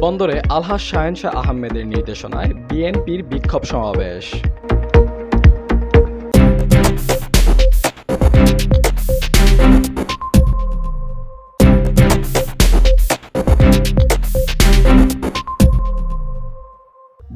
বন্দরে আলহাজ শাহেনশাহ আহমেদের নির্দেশনায় বিএনপির বিক্ষোভ সমাবেশ।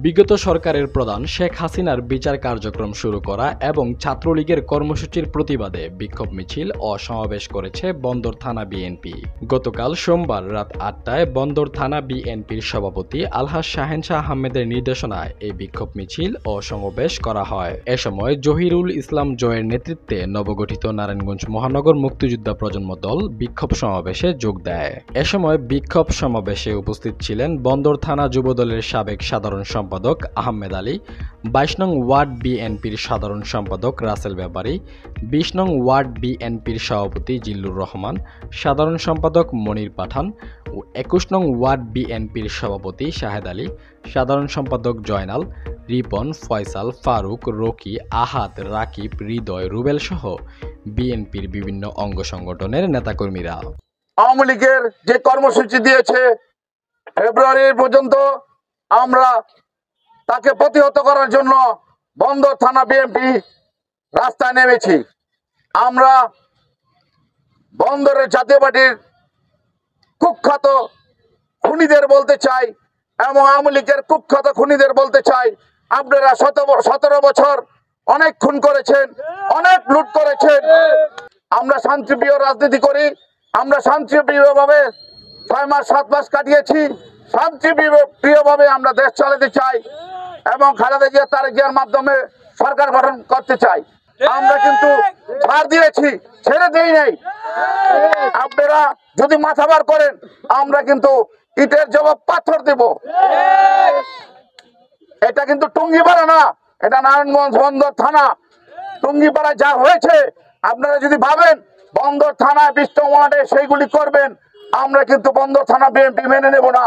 বিগত সরকারের প্রধান শেখ হাসিনার বিচার কার্যক্রম শুরু করা এবং ছাত্রলীগের কর্মসূচির প্রতিবাদে বিক্ষোভ মিছিল ও সমাবেশ করেছে বন্দর থানা বিএনপি। গতকাল সোমবার রাত ৮টায় বন্দর থানা বিএনপির সভাপতি আলহাজ শাহেনশাহ আহমেদের নির্দেশনায় এই বিক্ষোভ মিছিল ও সমাবেশ করা হয়। এ সময় জহিরুল ইসলাম জয়ের নেতৃত্বে নবগঠিত নারায়ণগঞ্জ মহানগর মুক্তিযোদ্ধা প্রজন্ম দল বিক্ষোভ সমাবেশে যোগ দেয়। এ সময় বিক্ষোভ সমাবেশে উপস্থিত ছিলেন বন্দর থানা যুবদলের সাবেক সাধারণ সম্পাদক আহমেদ আলী, ২২ নং ওয়ার্ড বিএনপির সাধারণ সম্পাদক রাসেল ব্যাপারী, ২০ নং ওয়ার্ড বিএনপির সভাপতি জিল্লুর রহমান, সাধারণ সম্পাদক মনির পাঠান ও ২১ নং ওয়ার্ড বিএনপির সভাপতি শাহেদ আলী, সাধারণ সম্পাদক জয়নাল, রিপন, ফয়সাল, ফারুক, রকি, আহাদ, রাকিব, হৃদয়, রুবেল সহ বিএনপির বিভিন্ন অঙ্গ সংগঠনের নেতাকর্মীরা। আওয়ামী লীগের যে কর্মসূচি দিয়েছে ফেব্রুয়ারি পর্যন্ত, আমরা তাকে প্রতিহত করার জন্য বন্দর থানা বিএনপি রাস্তায় নেমেছি। আমরা বন্দরের জাতীয় পার্টির কুখ্যাত খুনিদের বলতে চাই এবং আওয়ামী লীগের কুখ্যাত খুনিদের বলতে চাই, আপনারা ১৭ বছর অনেক খুন করেছেন, অনেক লুট করেছেন। আমরা শান্তিপ্রিয় রাজনীতি করি, আমরা শান্তিপ্রিয়ভাবে ৬ মাস ৭ মাস কাটিয়েছি। শান্তিপ্রিয়ভাবে আমরা দেশ চালাতে চাই এবং খালেদা জিয়া তারেক জিয়ার মাধ্যমে সরকার গঠন করতে চাই। আমরা কিন্তু ছাড় দিয়েছি, ছেড়ে দেই নাই। আপনারা যদি মাথা বার করেন, আমরা কিন্তু ইটের জবাব পাথর দেব। এটা কিন্তু টুঙ্গিপাড়া না, এটা নারায়ণগঞ্জ বন্দর থানা। টুঙ্গিপাড়ায় যা হয়েছে, আপনারা যদি ভাবেন বন্দর থানায় ২০ নং ওয়ার্ডে সেইগুলি করবেন, আমরা কিন্তু বন্দর থানা বিএনপি মেনে নেব না।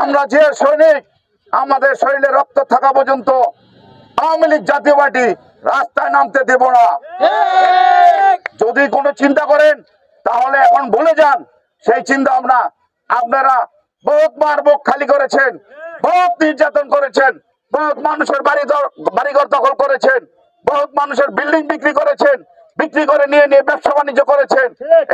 আমরা যে সৈনিক, আমাদের শরীরে রক্ত থাকা পর্যন্ত আওয়ামী লীগ জাতীয় পার্টি রাস্তায় নামতে দেব না। যদি কোনো চিন্তা করেন তাহলে এখন ভুলে যান সেই চিন্তা ভাবনা। আপনারা বহুতবার বুক খালি করেছেন, বহুত নির্যাতন করেছেন, বহুত মানুষের বাড়িঘর দখল করেছেন, বহুত মানুষের বিল্ডিং বিক্রি করেছেন, বিক্রি করে নিয়ে ব্যবসা বাণিজ্য করেছেন।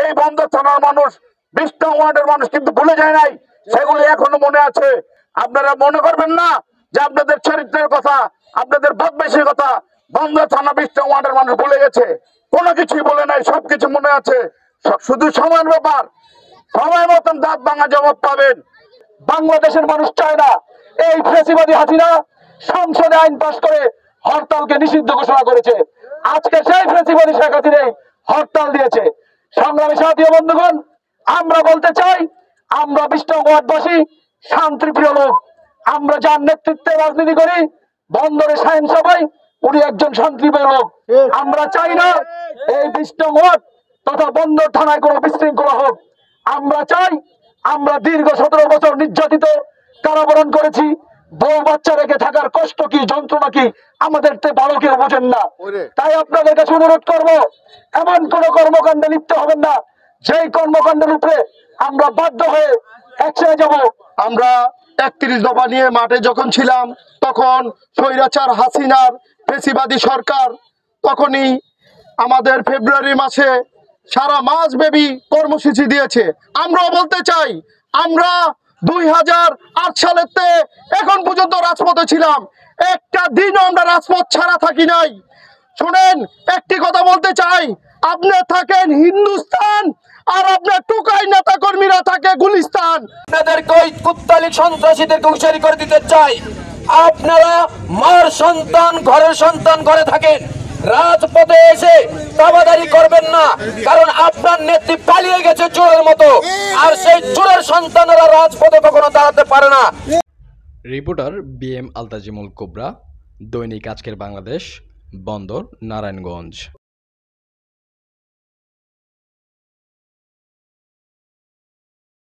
এই বন্দর থানার মানুষ, ২০ নং ওয়ার্ডের মানুষ কিন্তু ভুলে যায় নাই, সেগুলি এখনো মনে আছে। আপনারা মনে করবেন না যে আপনাদের চরিত্রের কথা, আপনাদের বদমাইশির কথা বন্দর থানা ২০ নং ওয়ার্ডের মানুষ ভুলে গেছে। কোনো কিছুই বলে নাই, সবকিছু মনে আছে। শুধু সময়ের ব্যাপার, সময় মতন দাঁত ভাঙা জবাব পাবেন। বাংলাদেশের মানুষ চায় না এই ফ্যাসিবাদী হাসিনা সংসদে আইন পাশ করে হরতালকে নিষিদ্ধ ঘোষণা করেছে। আজকে সেই ফ্যাসিবাদী শেখ হাসিনাই হরতাল দিয়েছে। সংগ্রামী সাথী বন্ধুগণ, আমরা বলতে চাই, আমরা ২০ নং ওয়ার্ডবাসী শান্তিপ্রিয় লোক। আমরা যার নেতৃত্বে রাজনীতি করি, বন্দরে শাহেন সবাই, উনি একজন শান্তিপ্রিয় লোক। আমরা চাই না এই ২০ নং ওয়ার্ড তথা বন্দর থানায় কোনো বিশৃঙ্খলা হোক। আমরা চাই, আমরা দীর্ঘ ১৭ বছর নির্যাতিত, কারাবরণ করেছি। বউ বাচ্চা রেখে থাকার কষ্ট কি, যন্ত্রণা কি আমাদের ভালো কেউ বোঝেন না। তাই আপনাদের কাছে অনুরোধ করব, এমন কোন কর্মকাণ্ডে লিপ্ত হবেন না যেই কর্মকাণ্ডের উপরে আমরা বাধ্য হয়ে একসাথে যাব। আমরা ৩১ দফা নিয়ে মাঠে যখন ছিলাম, তখন স্বৈরাচার হাসিনার ফ্যাসিবাদী সরকার তখনই আমাদের ফেব্রুয়ারি মাসে সারা মাস ব্যাপী কর্মসূচি দিয়েছে। আমরাও বলতে চাই, আমরা ২০০৮ সালেতে এখন পর্যন্ত রাজপথে ছিলাম, একটা দিনও আমরা রাজপথ ছাড়া থাকি নাই। শোনেন, একটি কথা বলতে চাই, আপনি থাকেন হিন্দুস্তান আর আপনার টুকাই নেতা কর্মীরা থাকে গুলিস্তান। আপনাদেরকে ওই কুত্তালি সন্ত্রাসীদেরকে হুঁশিয়ারি করে দিতে চাই, আপনারা মার সন্তান, ঘরের সন্তান ঘরে থাকেন, রাজপথে এসে দাবাদারি করবেন না। কারণ আপনার নেত্রী পালিয়ে গেছে চোরের মতো, আর সেই চোরের সন্তানেরা রাজপথে কখনো দাঁড়াতে পারে না। রিপোর্টার BM আলতাজিমুল কোবরা, দৈনিক আজকের বাংলাদেশ, বন্দর, নারায়ণগঞ্জ।